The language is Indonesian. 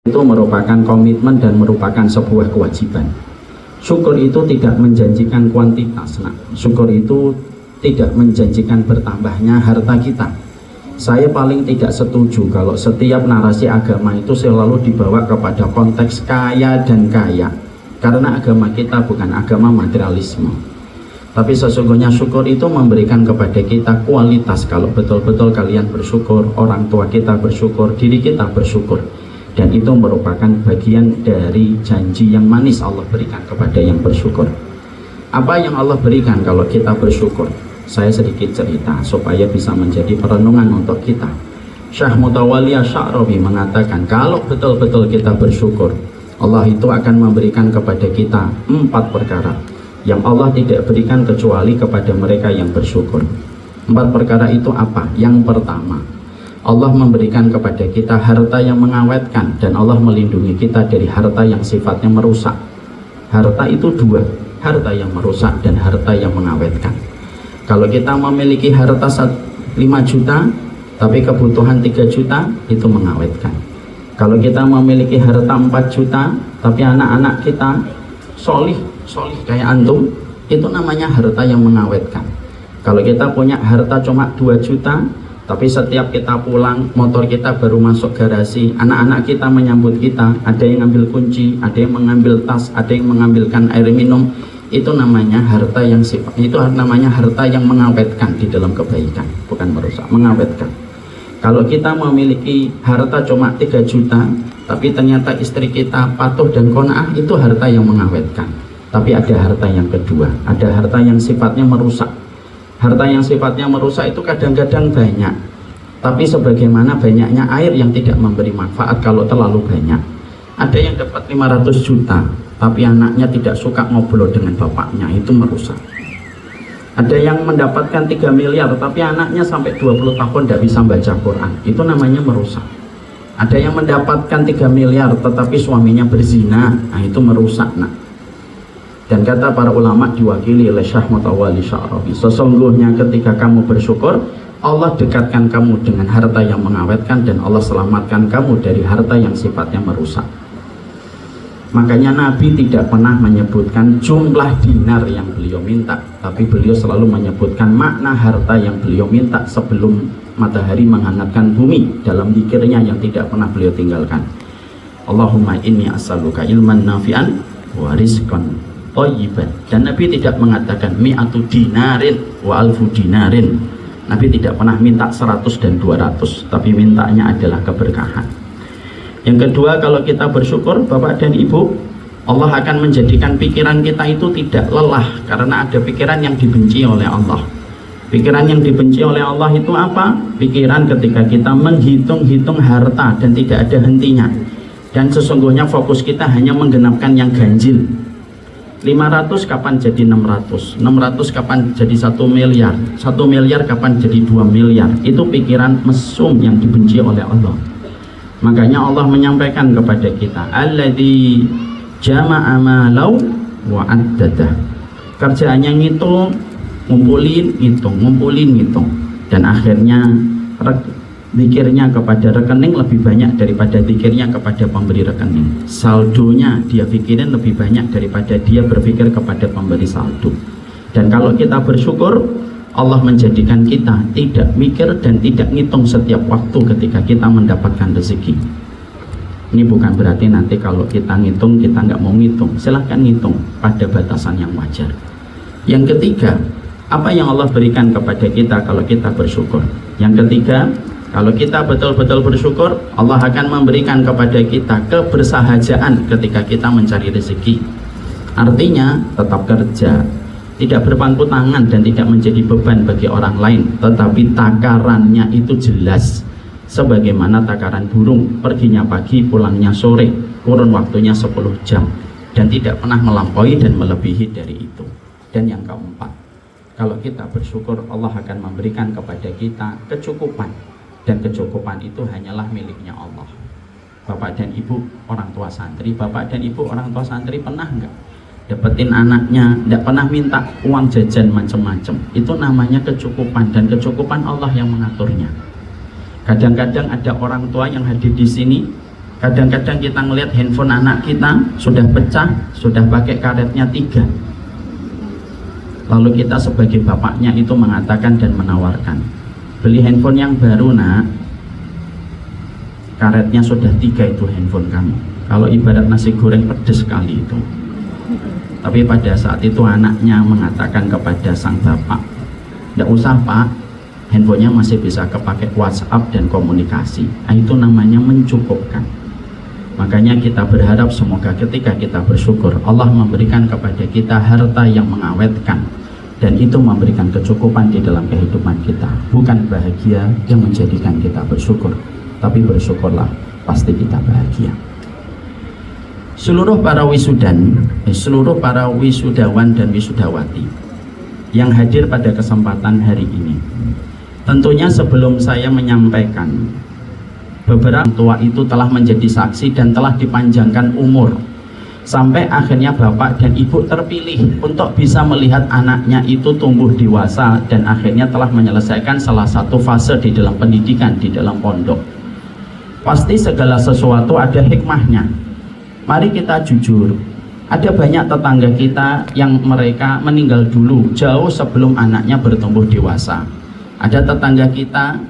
itu merupakan komitmen dan merupakan sebuah kewajiban. Syukur itu tidak menjanjikan kuantitas, syukur itu tidak menjanjikan bertambahnya harta kita. Saya paling tidak setuju kalau setiap narasi agama itu selalu dibawa kepada konteks kaya dan kaya, karena agama kita bukan agama materialisme. Tapi sesungguhnya syukur itu memberikan kepada kita kualitas. Kalau betul-betul kalian bersyukur, orang tua kita bersyukur, diri kita bersyukur, dan itu merupakan bagian dari janji yang manis Allah berikan kepada yang bersyukur. Apa yang Allah berikan kalau kita bersyukur? Saya sedikit cerita supaya bisa menjadi perenungan untuk kita. Syekh Mutawalli Asy'arawi mengatakan kalau betul-betul kita bersyukur, Allah itu akan memberikan kepada kita 4 perkara yang Allah tidak berikan kecuali kepada mereka yang bersyukur. 4 perkara itu apa? Yang pertama, Allah memberikan kepada kita harta yang mengawetkan, dan Allah melindungi kita dari harta yang sifatnya merusak. Harta itu 2, harta yang merusak dan harta yang mengawetkan. Kalau kita memiliki harta 5 juta tapi kebutuhan 3 juta, itu mengawetkan. Kalau kita memiliki harta 4 juta tapi anak-anak kita solih kayak antum, itu namanya harta yang mengawetkan. Kalau kita punya harta cuma 2 juta tapi setiap kita pulang motor kita baru masuk garasi, anak-anak kita menyambut kita, ada yang ngambil kunci, ada yang mengambil tas, ada yang mengambilkan air minum, itu namanya harta yang sifat, itu namanya harta yang mengawetkan di dalam kebaikan, bukan merusak, mengawetkan. Kalau kita memiliki harta cuma 3 juta tapi ternyata istri kita patuh dan qanaah, itu harta yang mengawetkan. Tapi ada harta yang kedua, ada harta yang sifatnya merusak. Harta yang sifatnya merusak itu kadang-kadang banyak, tapi sebagaimana banyaknya air yang tidak memberi manfaat kalau terlalu banyak. Ada yang dapat 500 juta tapi anaknya tidak suka ngobrol dengan bapaknya, itu merusak. Ada yang mendapatkan 3 miliar tapi anaknya sampai 20 tahun tidak bisa baca Quran, itu namanya merusak. Ada yang mendapatkan 3 miliar tetapi suaminya berzina, itu merusak. Dan kata para ulama diwakili oleh Syekh Mutawalli Asy'arawi, sesungguhnya ketika kamu bersyukur, Allah dekatkan kamu dengan harta yang mengawetkan, dan Allah selamatkan kamu dari harta yang sifatnya merusak. Makanya Nabi tidak pernah menyebutkan jumlah dinar yang beliau minta, tapi beliau selalu menyebutkan makna harta yang beliau minta sebelum matahari menghangatkan bumi dalam zikirnya yang tidak pernah beliau tinggalkan. Allahumma inni as'aluka ilman nafi'an wa rizqan thayyiban. Dan Nabi tidak mengatakan mi'atu dinarin wa alfu dinarin. Nabi tidak pernah minta 100 dan 200, tapi mintanya adalah keberkahan. Yang kedua, kalau kita bersyukur Bapak dan Ibu, Allah akan menjadikan pikiran kita itu tidak lelah, karena ada pikiran yang dibenci oleh Allah. Pikiran yang dibenci oleh Allah itu apa? Pikiran ketika kita menghitung-hitung harta dan tidak ada hentinya, dan sesungguhnya fokus kita hanya menggenapkan yang ganjil. 500 kapan jadi 600, 600 kapan jadi 1 miliar, 1 miliar kapan jadi 2 miliar. Itu pikiran mesum yang dibenci oleh Allah. Makanya Allah menyampaikan kepada kita, alladzi jama'a malau wa addadah. Kerjaannya ngitung, ngumpulin, ngitung, dan akhirnya zikirnya kepada rekening lebih banyak daripada zikirnya kepada pemberi rekening. Saldonya dia pikirin lebih banyak daripada dia berpikir kepada pemberi saldo. Dan kalau kita bersyukur, Allah menjadikan kita tidak mikir dan tidak ngitung setiap waktu ketika kita mendapatkan rezeki. Ini bukan berarti nanti kalau kita ngitung, kita nggak mau ngitung. Silahkan ngitung pada batasan yang wajar. Yang ketiga, apa yang Allah berikan kepada kita kalau kita bersyukur? Yang ketiga, kalau kita betul-betul bersyukur, Allah akan memberikan kepada kita kebersahajaan ketika kita mencari rezeki. Artinya tetap kerja, tidak berpangku tangan dan tidak menjadi beban bagi orang lain, tetapi takarannya itu jelas, sebagaimana takaran burung, perginya pagi pulangnya sore, kurun waktunya 10 jam, dan tidak pernah melampaui dan melebihi dari itu. Dan yang keempat, kalau kita bersyukur, Allah akan memberikan kepada kita kecukupan, dan kecukupan itu hanyalah miliknya Allah. Bapak dan Ibu orang tua santri, Bapak dan Ibu orang tua santri pernah enggak dapetin anaknya tidak pernah minta uang jajan macam-macam? Itu namanya kecukupan, dan kecukupan Allah yang mengaturnya. Kadang-kadang ada orang tua yang hadir di sini Kadang-kadang kita ngelihat handphone anak kita sudah pecah, sudah pakai karetnya 3. Lalu kita sebagai bapaknya itu mengatakan dan menawarkan, beli handphone yang baru nak, karetnya sudah 3 itu handphone kamu. Kalau ibarat nasi goreng pedes sekali itu. Tapi pada saat itu anaknya mengatakan kepada sang bapak, tidak usah pak, handphonenya masih bisa kepake WhatsApp dan komunikasi. Nah, itu namanya mencukupkan. Makanya kita berharap semoga ketika kita bersyukur, Allah memberikan kepada kita harta yang mengawetkan, dan itu memberikan kecukupan di dalam kehidupan kita. Bukan bahagia yang menjadikan kita bersyukur, tapi bersyukurlah pasti kita bahagia. Seluruh para wisudawan dan wisudawati yang hadir pada kesempatan hari ini, tentunya sebelum saya menyampaikan, beberapa tua itu telah menjadi saksi dan telah dipanjangkan umur sampai akhirnya bapak dan ibu terpilih untuk bisa melihat anaknya itu tumbuh dewasa dan akhirnya telah menyelesaikan salah satu fase di dalam pendidikan di dalam pondok. Pasti segala sesuatu ada hikmahnya. Mari kita jujur, ada banyak tetangga kita yang mereka meninggal dulu jauh sebelum anaknya bertumbuh dewasa. Ada tetangga kita